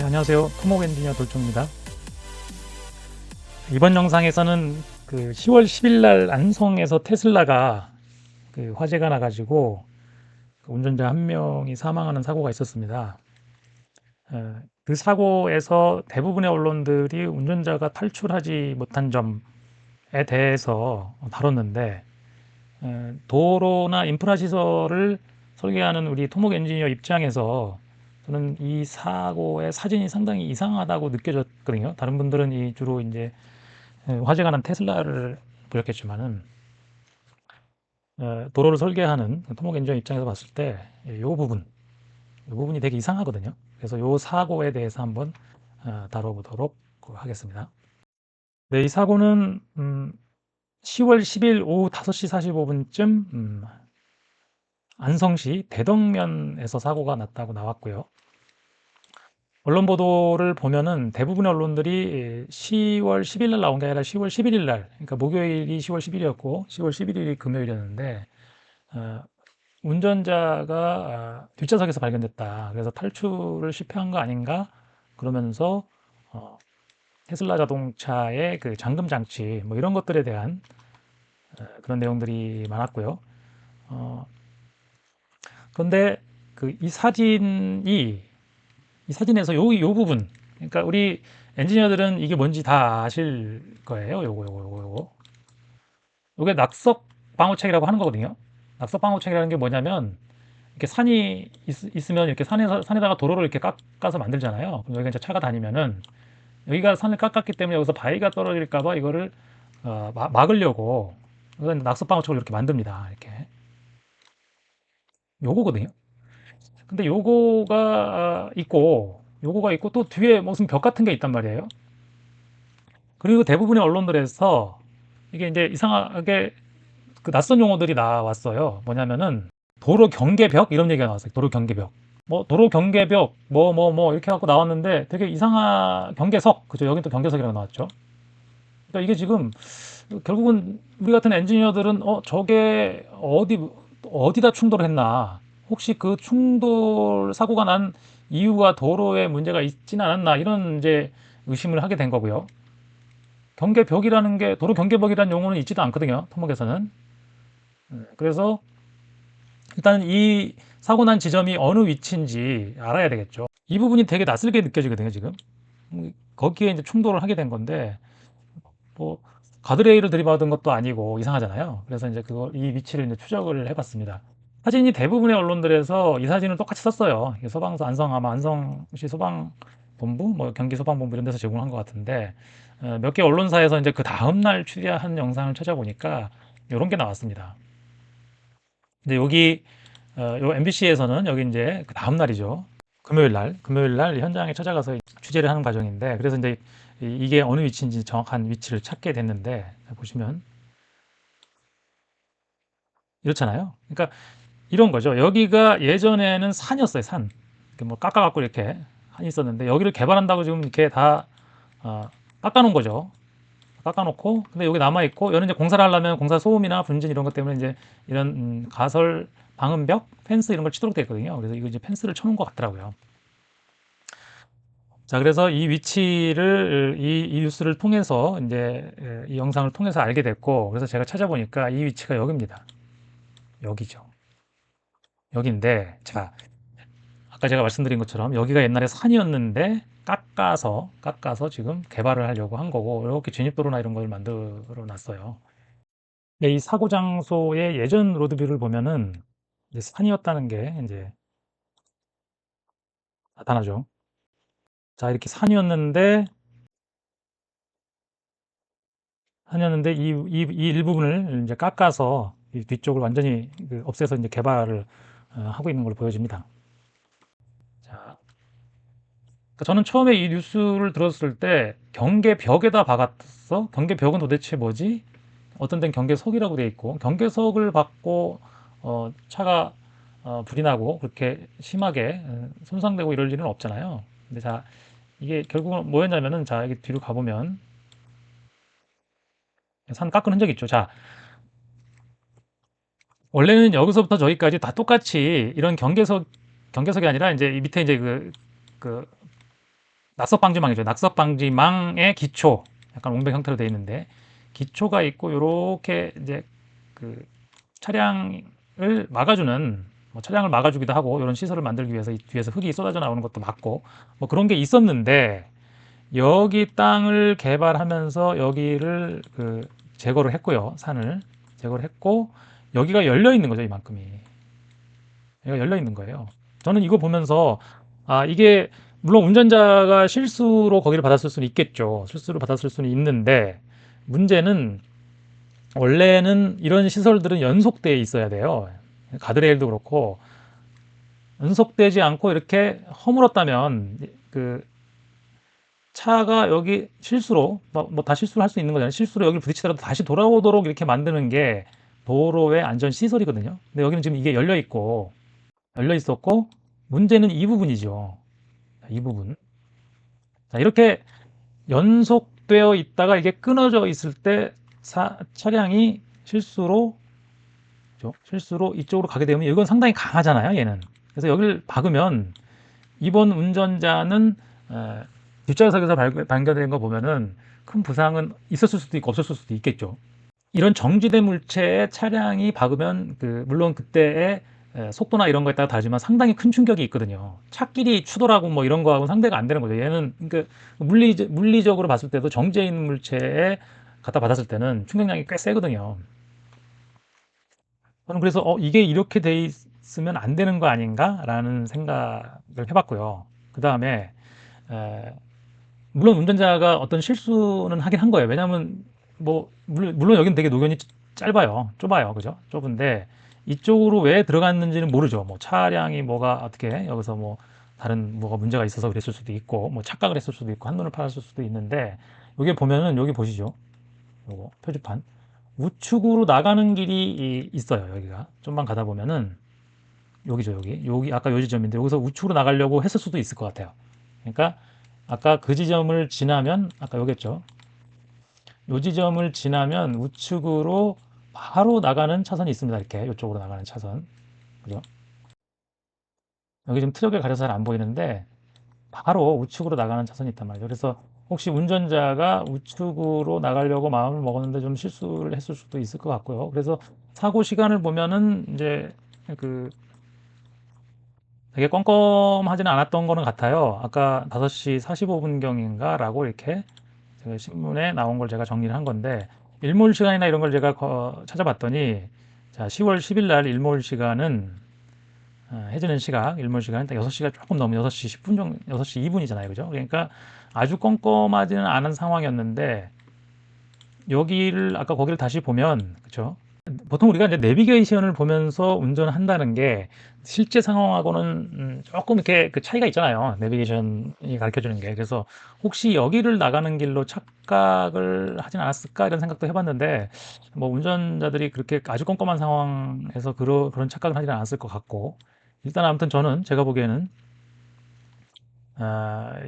네, 안녕하세요. 토목 엔지니어 돌종입니다. 이번 영상에서는 그 10월 10일 날 안성에서 테슬라가 그 화재가 나가지고 그 운전자 한 명이 사망하는 사고가 있었습니다. 그 사고에서 대부분의 언론들이 운전자가 탈출하지 못한 점에 대해서 다뤘는데, 도로나 인프라 시설을 설계하는 우리 토목 엔지니어 입장에서 저는 이 사고의 사진이 상당히 이상하다고 느껴졌거든요. 다른 분들은 이 주로 이제 화재가 난 테슬라를 보였겠지만은, 도로를 설계하는 토목 엔지니어 입장에서 봤을 때 이 부분이 되게 이상하거든요. 그래서 이 사고에 대해서 한번 다뤄보도록 하겠습니다. 네, 이 사고는 10월 10일 오후 5시 45분쯤 안성시 대덕면에서 사고가 났다고 나왔고요. 언론 보도를 보면은 대부분의 언론들이 10월 10일 날 나온 게 아니라 10월 11일 날, 그러니까 목요일이 10월 10일이었고 10월 11일이 금요일이었는데, 어, 운전자가 뒷좌석에서 발견됐다. 그래서 탈출을 실패한 거 아닌가? 그러면서 어, 테슬라 자동차의 그 잠금 장치 뭐 이런 것들에 대한 그런 내용들이 많았고요. 어, 그런데 그 이 사진에서 요 부분, 그러니까 우리 엔지니어들은 이게 뭔지 다 아실 거예요. 요거. 요게 낙석 방호책이라고 하는 거거든요. 낙석 방호책이라는 게 뭐냐면, 이렇게 산이 있으면 이렇게 산에다가 도로를 이렇게 깎아서 만들잖아요. 그럼 여기가 이제 차가 다니면은, 여기가 산을 깎았기 때문에 여기서 바위가 떨어질까봐 이거를 막으려고 그래서 낙석 방호책을 이렇게 만듭니다. 이렇게 요거거든요. 근데 요거가 있고 또 뒤에 무슨 벽 같은 게 있단 말이에요. 그리고 대부분의 언론들에서 이게 이제 이상하게 그 낯선 용어들이 나왔어요. 뭐냐면은 도로 경계벽 이런 얘기가 나왔어요. 도로 경계벽. 뭐 도로 경계벽 뭐 이렇게 갖고 나왔는데 되게 이상한 경계석. 그죠? 여기 또 경계석이라고 나왔죠. 그러니까 이게 지금 결국은 우리 같은 엔지니어들은 저게 어디다 충돌했나? 혹시 그 충돌 사고가 난 이유가 도로에 문제가 있지는 않았나? 이런 이제 의심을 하게 된 거고요. 경계벽이라는 게 도로 경계벽이라는 용어는 있지도 않거든요. 토목에서는. 그래서 일단 이 사고 난 지점이 어느 위치인지 알아야 되겠죠. 이 부분이 되게 낯설게 느껴지거든요, 지금. 거기에 이제 충돌을 하게 된 건데, 뭐, 가드레일을 들이받은 것도 아니고 이상하잖아요. 그래서 이제 이 위치를 이제 추적을 해봤습니다. 사진이 대부분의 언론들에서 이 사진을 똑같이 썼어요. 소방서 아마 안성시 소방본부, 뭐 경기 소방본부 이런 데서 제공한 것 같은데, 몇 개 언론사에서 이제 그 다음날 취재한 영상을 찾아보니까 이런 게 나왔습니다. 근데 여기 요 MBC에서는 여기 이제 그 다음 날이죠. 금요일 날 현장에 찾아가서 취재를 하는 과정인데, 그래서 이제 이게 어느 위치인지 정확한 위치를 찾게 됐는데, 보시면 이렇잖아요. 그러니까 이런 거죠. 여기가 예전에는 산이었어요, 산. 이렇게 뭐 깎아갖고 이렇게 산이 있었는데, 여기를 개발한다고 지금 이렇게 다 어, 깎아놓은 거죠. 깎아놓고, 근데 여기 남아있고, 여기는 이제 공사를 하려면 공사 소음이나 분진 이런 것 때문에 이제 이런 가설 방음벽, 펜스 이런 걸 치도록 되어 있거든요. 그래서 이거 이제 펜스를 쳐놓은 것 같더라고요. 자, 그래서 이 위치를 이 뉴스를 통해서 이제 이 영상을 통해서 알게 됐고, 그래서 제가 찾아보니까 이 위치가 여기입니다. 여기죠. 여기인데, 자, 아까 제가 말씀드린 것처럼 여기가 옛날에 산이었는데 깎아서 지금 개발을 하려고 한 거고, 이렇게 진입도로나 이런 걸 만들어 놨어요. 이 사고 장소의 예전 로드뷰를 보면은 이제 산이었다는 게 이제 나타나죠. 자, 이렇게 산이었는데 이 일부분을 이제 깎아서 이 뒤쪽을 완전히 없애서 이제 개발을 하고 있는 걸로 보여집니다. 자, 그러니까 저는 처음에 이 뉴스를 들었을 때 경계벽에다 박았어? 경계벽은 도대체 뭐지? 어떤 데는 경계석이라고 되어 있고 경계석을 박고 차가 불이 나고 그렇게 심하게 손상되고 이럴 일은 없잖아요. 근데 자, 이게 결국은 뭐였냐면은 자, 이게 뒤로 가보면 산 깎은 흔적이 있죠. 자, 원래는 여기서부터 저기까지 다 똑같이 이런 경계석이 아니라 이제 이 밑에 이제 그 낙석 방지망이죠. 낙석 방지망의 기초, 약간 옹백 형태로 되어 있는데 기초가 있고 요렇게 이제 그 차량을 막아주는 뭐 차량을 막아주기도 하고 이런 시설을 만들기 위해서 이 뒤에서 흙이 쏟아져 나오는 것도 막고 뭐 그런 게 있었는데 여기 땅을 개발하면서 여기를 그 제거를 했고요. 산을 제거를 했고 여기가 열려 있는 거죠. 이만큼이 여기가 열려 있는 거예요. 저는 이거 보면서 아 이게 물론 운전자가 실수로 거기를 받았을 수는 있겠죠. 실수로 받았을 수는 있는데 문제는 원래는 이런 시설들은 연속되어 있어야 돼요. 가드레일도 그렇고 연속되지 않고 이렇게 허물었다면 그 차가 여기 실수로 뭐 다 실수를 할 수 있는 거잖아요. 실수로 여기를 부딪히더라도 다시 돌아오도록 이렇게 만드는 게 도로의 안전 시설이거든요. 근데 여기는 지금 이게 열려 있었고 문제는 이 부분이죠. 이 부분. 자, 이렇게 연속되어 있다가 이게 끊어져 있을 때 차량이 실수로 이쪽으로 가게 되면 이건 상당히 강하잖아요, 얘는. 그래서 여기를 박으면 이번 운전자는 뒷좌석에서 발견된 거 보면은 큰 부상은 있었을 수도 있고 없었을 수도 있겠죠. 이런 정지된 물체에 차량이 박으면 물론 그때의 속도나 이런 거에 따라 다르지만 상당히 큰 충격이 있거든요. 차끼리 추돌하고 뭐 이런 거하고 상대가 안 되는 거죠. 얘는 그러니까 물리적으로 봤을 때도 정지해 있는 물체에 갖다 받았을 때는 충격량이 꽤 세거든요. 저는 그래서 이게 이렇게 돼 있으면 안 되는 거 아닌가라는 생각을 해봤고요. 그 다음에 물론 운전자가 어떤 실수는 하긴 한 거예요. 왜냐하면 뭐 물론 여기는 되게 노면이 짧아요, 좁아요, 그죠? 좁은데 이쪽으로 왜 들어갔는지는 모르죠. 뭐 차량이 뭐가 어떻게 여기서 뭐 다른 뭐가 문제가 있어서 그랬을 수도 있고 뭐 착각을 했을 수도 있고 한눈을 팔았을 수도 있는데 여기 보면은 여기 보시죠. 요거 표지판 우측으로 나가는 길이 있어요. 여기가 좀만 가다 보면은 여기죠, 여기 아까 요 지점인데 여기서 우측으로 나가려고 했을 수도 있을 것 같아요. 그러니까 아까 그 지점을 지나면 아까 여기였죠. 요 지점을 지나면 우측으로 바로 나가는 차선이 있습니다. 이렇게 이쪽으로 나가는 차선. 그죠? 여기 좀 트럭에 가려서 잘 안 보이는데 바로 우측으로 나가는 차선이 있단 말이죠. 그래서 혹시 운전자가 우측으로 나가려고 마음을 먹었는데 좀 실수를 했을 수도 있을 것 같고요. 그래서 사고 시간을 보면은 이제 그 되게 껌껌하지는 않았던 거는 같아요. 아까 5시 45분경인가 라고 이렇게 제가 신문에 나온 걸 제가 정리를 한 건데 일몰 시간이나 이런 걸 제가 찾아봤더니 자, 10월 10일 날 일몰 시간은 해지는 시각, 일몰 시간은 딱 6시가 조금 넘은 6시 10분 정도, 6시 2분이잖아요. 그죠? 그러니까 아주 껌껌하지는 않은 상황이었는데 여기를 아까 거기를 다시 보면 그죠? 보통 우리가 이제 내비게이션을 보면서 운전을 한다는 게 실제 상황하고는 조금 이렇게 그 차이가 있잖아요. 내비게이션이 가르쳐 주는 게. 그래서 혹시 여기를 나가는 길로 착각을 하진 않았을까 이런 생각도 해봤는데 뭐 운전자들이 그렇게 아주 꼼꼼한 상황에서 그런 착각을 하지는 않았을 것 같고 일단 아무튼 저는 제가 보기에는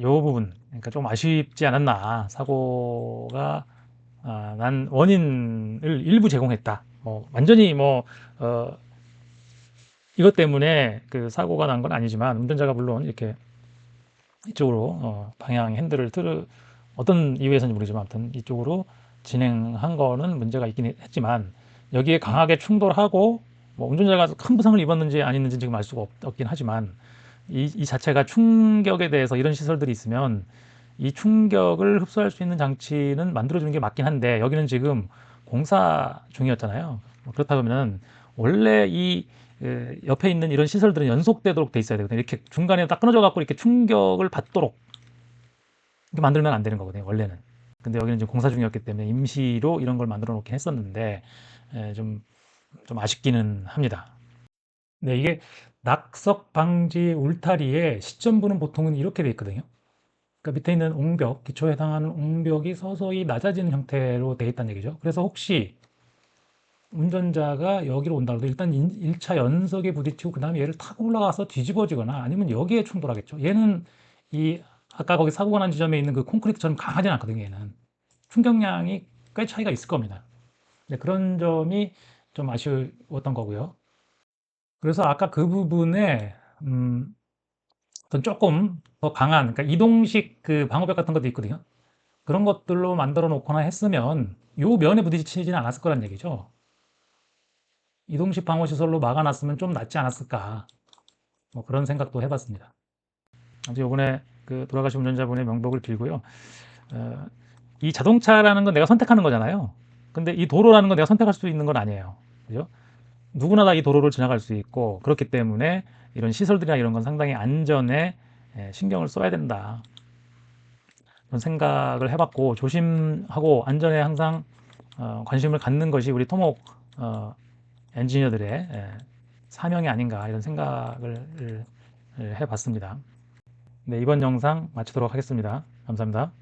요 부분 그러니까 좀 아쉽지 않았나 사고가 난 원인을 일부 제공했다. 뭐 완전히 뭐 어, 이것 때문에 그 사고가 난 건 아니지만 운전자가 물론 이렇게 이쪽으로 방향 핸들을 어떤 이유에서인지 모르지만 아무튼 이쪽으로 진행한 거는 문제가 있긴 했지만 여기에 강하게 충돌하고 뭐 운전자가 큰 부상을 입었는지 아니는지 지금 알 수가 없긴 하지만 이 자체가 충격에 대해서 이런 시설들이 있으면 이 충격을 흡수할 수 있는 장치는 만들어주는 게 맞긴 한데 여기는 지금 공사 중이었잖아요. 뭐 그렇다 그러면 원래 이 옆에 있는 이런 시설들은 연속되도록 돼 있어야 되거든요. 이렇게 중간에 딱 끊어져 갖고 이렇게 충격을 받도록 이렇게 만들면 안 되는 거거든요. 원래는. 근데 여기는 지금 공사 중이었기 때문에 임시로 이런 걸 만들어 놓긴 했었는데 좀 아쉽기는 합니다. 네, 이게 낙석 방지 울타리의 시점부는 보통은 이렇게 돼 있거든요. 그러니까 밑에 있는 옹벽, 기초에 해당하는 옹벽이 서서히 낮아지는 형태로 되어 있다는 얘기죠. 그래서 혹시 운전자가 여기로 온다 고 일단 1차 연석에 부딪히고 그다음에 얘를 타고 올라가서 뒤집어지거나 아니면 여기에 충돌하겠죠. 얘는 이 아까 거기 사고가 난 지점에 있는 그 콘크리트처럼 강하진 않거든요. 얘는 충격량이 꽤 차이가 있을 겁니다. 네, 그런 점이 좀 아쉬웠던 거고요. 그래서 아까 그 부분에 어떤 조금 더 강한, 그러니까 이동식 그 방어벽 같은 것도 있거든요. 그런 것들로 만들어 놓거나 했으면 요 면에 부딪히지는 않았을 거란 얘기죠. 이동식 방어 시설로 막아놨으면 좀 낫지 않았을까. 뭐 그런 생각도 해봤습니다. 아주 요번에 그 돌아가신 운전자분의 명복을 빌고요. 어, 이 자동차라는 건 내가 선택하는 거잖아요. 근데 이 도로라는 건 내가 선택할 수 있는 건 아니에요. 그죠? 누구나 다 이 도로를 지나갈 수 있고, 그렇기 때문에 이런 시설들이나 이런 건 상당히 안전에 신경을 써야 된다. 그런 생각을 해봤고, 조심하고 안전에 항상 관심을 갖는 것이 우리 토목 엔지니어들의 사명이 아닌가 이런 생각을 해봤습니다. 네, 이번 영상 마치도록 하겠습니다. 감사합니다.